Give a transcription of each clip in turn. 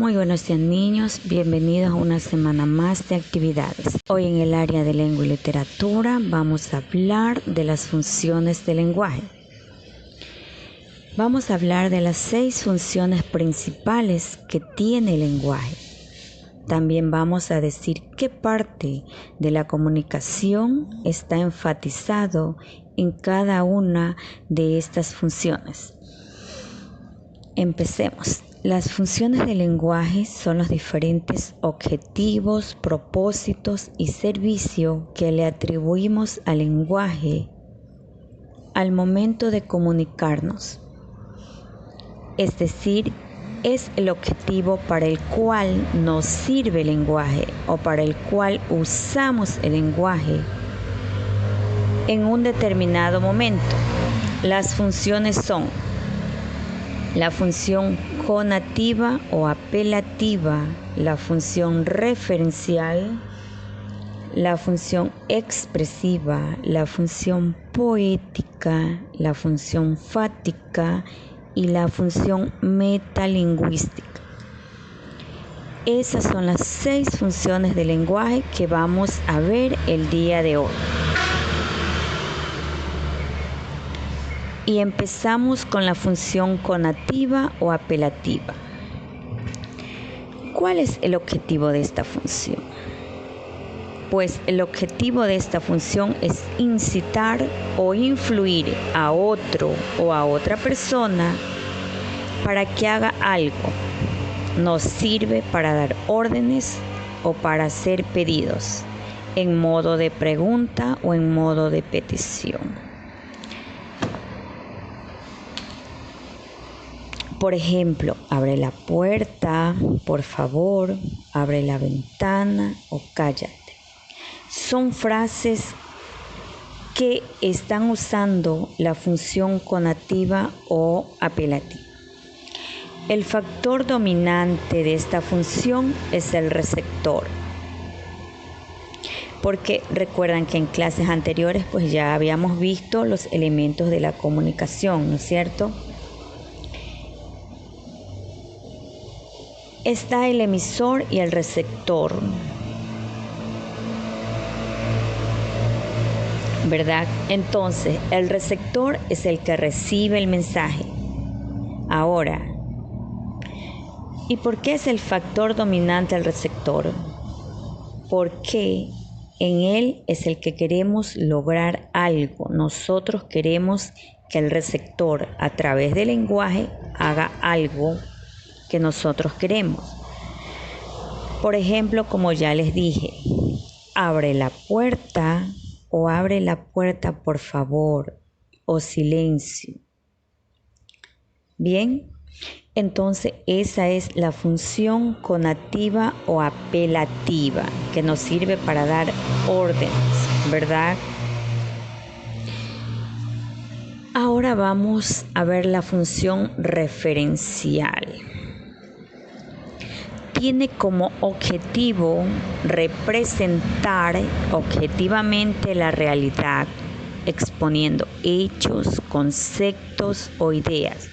Muy buenos días, niños, bienvenidos a una semana más de actividades. Hoy en el área de lengua y literatura vamos a hablar de las funciones del lenguaje. Vamos a hablar de las 6 funciones principales que tiene el lenguaje. También vamos a decir qué parte de la comunicación está enfatizado en cada una de estas funciones. Empecemos. Las funciones del lenguaje son los diferentes objetivos, propósitos y servicio que le atribuimos al lenguaje al momento de comunicarnos. Es decir, es el objetivo para el cual nos sirve el lenguaje o para el cual usamos el lenguaje en un determinado momento. Las funciones son la función conativa o apelativa, la función referencial, la función expresiva, la función poética, la función fática y la función metalingüística. Esas son las 6 funciones del lenguaje que vamos a ver el día de hoy. Y empezamos con la función conativa o apelativa. ¿Cuál es el objetivo de esta función? Pues el objetivo de esta función es incitar o influir a otro o a otra persona para que haga algo. Nos sirve para dar órdenes o para hacer pedidos en modo de pregunta o en modo de petición. Por ejemplo, abre la puerta, por favor, abre la ventana o cállate. Son frases que están usando la función conativa o apelativa. El factor dominante de esta función es el receptor. Porque recuerdan que en clases anteriores pues ya habíamos visto los elementos de la comunicación, ¿no es cierto? Está el emisor y el receptor, ¿verdad? Entonces, el receptor es el que recibe el mensaje. Ahora, ¿y por qué es el factor dominante el receptor? Porque en él es el que queremos lograr algo. Nosotros queremos que el receptor, a través del lenguaje, haga algo que nosotros queremos. Por ejemplo, como ya les dije, abre la puerta o abre la puerta por favor o silencio. Bien, entonces esa es la función conativa o apelativa que nos sirve para dar órdenes, ¿verdad? Ahora vamos a ver la función referencial. Tiene como objetivo representar objetivamente la realidad, exponiendo hechos, conceptos o ideas.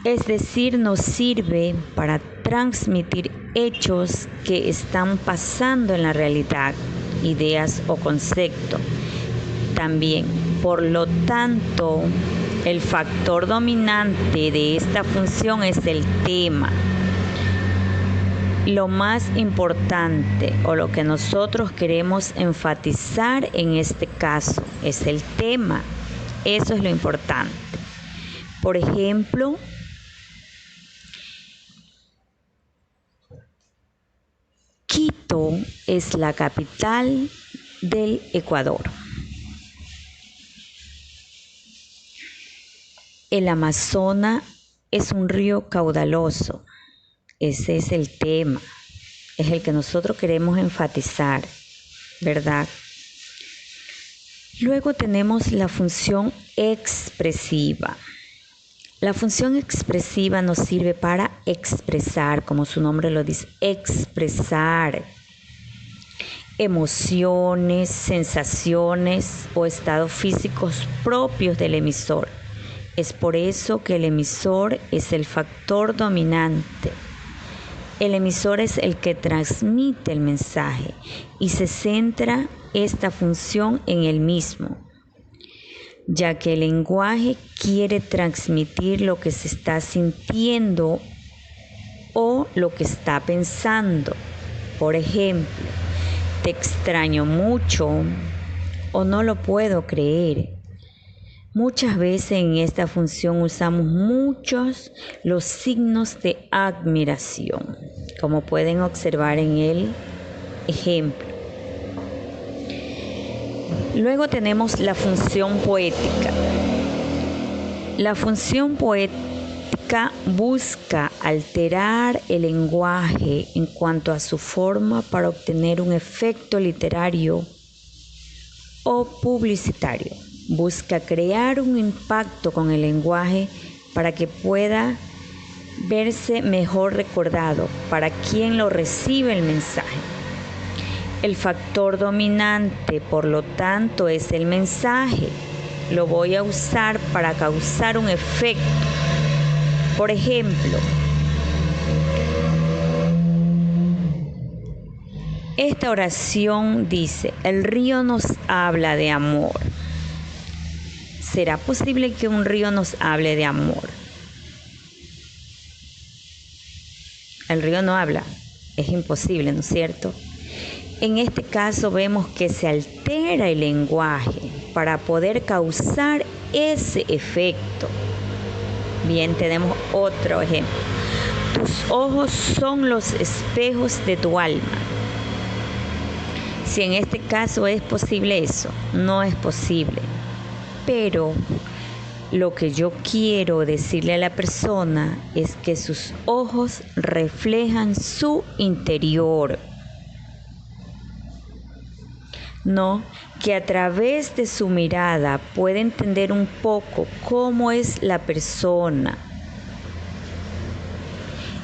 Es decir, nos sirve para transmitir hechos que están pasando en la realidad, ideas o conceptos. También, por lo tanto, el factor dominante de esta función es el tema. Lo más importante o lo que nosotros queremos enfatizar en este caso es el tema. Eso es lo importante. Por ejemplo, Quito es la capital del Ecuador. El Amazonas es un río caudaloso. Ese es el tema, es el que nosotros queremos enfatizar, ¿verdad? Luego tenemos la función expresiva. La función expresiva nos sirve para expresar, como su nombre lo dice, expresar emociones, sensaciones o estados físicos propios del emisor, Es por eso que el emisor es el factor dominante. El emisor es el que transmite el mensaje y se centra esta función en él mismo, ya que el lenguaje quiere transmitir lo que se está sintiendo o lo que está pensando. Por ejemplo, te extraño mucho o no lo puedo creer. Muchas veces en esta función usamos muchos los signos de admiración, como pueden observar en el ejemplo. Luego tenemos la función poética. La función poética busca alterar el lenguaje en cuanto a su forma para obtener un efecto literario o publicitario. Busca crear un impacto con el lenguaje para que pueda verse mejor recordado para quien lo recibe el mensaje. El factor dominante, por lo tanto, es el mensaje. Lo voy a usar para causar un efecto. Por ejemplo, esta oración dice: el río nos habla de amor. ¿Será posible que un río nos hable de amor? El río no habla, es imposible, ¿no es cierto? En este caso vemos que se altera el lenguaje para poder causar ese efecto. Bien, tenemos otro ejemplo. Tus ojos son los espejos de tu alma. Si en este caso es posible eso, no es posible. Pero lo que yo quiero decirle a la persona es que sus ojos reflejan su interior. No, que a través de su mirada puede entender un poco cómo es la persona.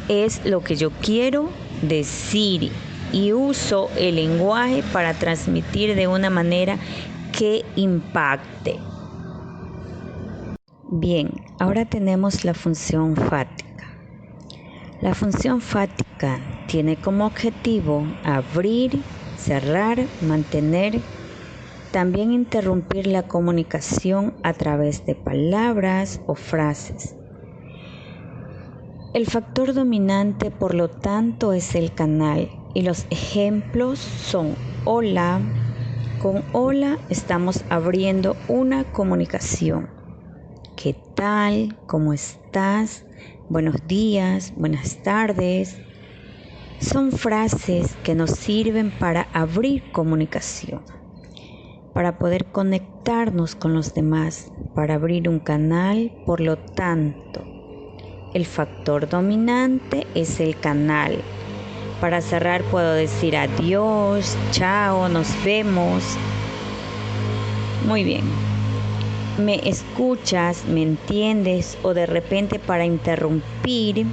Es lo que yo quiero decir y uso el lenguaje para transmitir de una manera que impacte. Bien, ahora tenemos la función fática. La función fática tiene como objetivo abrir, cerrar, mantener, también interrumpir la comunicación a través de palabras o frases. El factor dominante, por lo tanto, es el canal y los ejemplos son hola. Con hola estamos abriendo una comunicación. ¿Qué tal? ¿Cómo estás? Buenos días, buenas tardes. Son frases que nos sirven para abrir comunicación, para poder conectarnos con los demás, para abrir un canal. Por lo tanto, el factor dominante es el canal. Para cerrar puedo decir adiós, chao, nos vemos. Muy bien. Me escuchas, me entiendes, o de repente para interrumpir,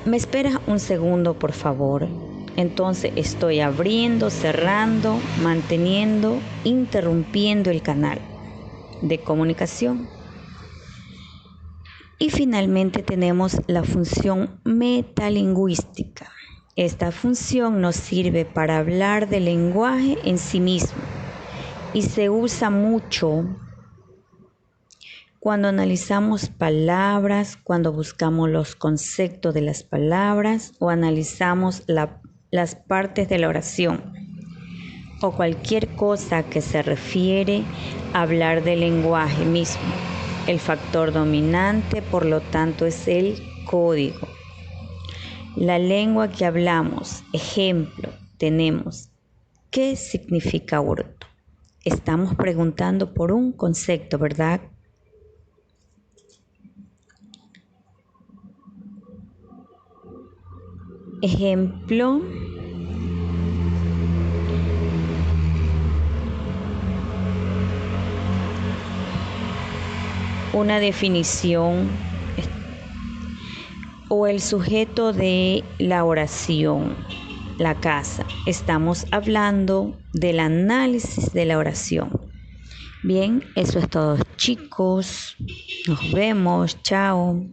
me esperas un segundo, por favor. Entonces estoy abriendo, cerrando, manteniendo, interrumpiendo el canal de comunicación. Y finalmente tenemos la función metalingüística. Esta función nos sirve para hablar del lenguaje en sí mismo. Y se usa mucho cuando analizamos palabras, cuando buscamos los conceptos de las palabras o analizamos las partes de la oración o cualquier cosa que se refiere a hablar del lenguaje mismo. El factor dominante, por lo tanto, es el código. La lengua que hablamos, ejemplo, tenemos ¿qué significa Urdu? Estamos preguntando por un concepto, ¿verdad? Ejemplo, una definición o el sujeto de la oración, la casa. Estamos hablando del análisis de la oración. Bien, eso es todo, chicos. Nos vemos. Chao.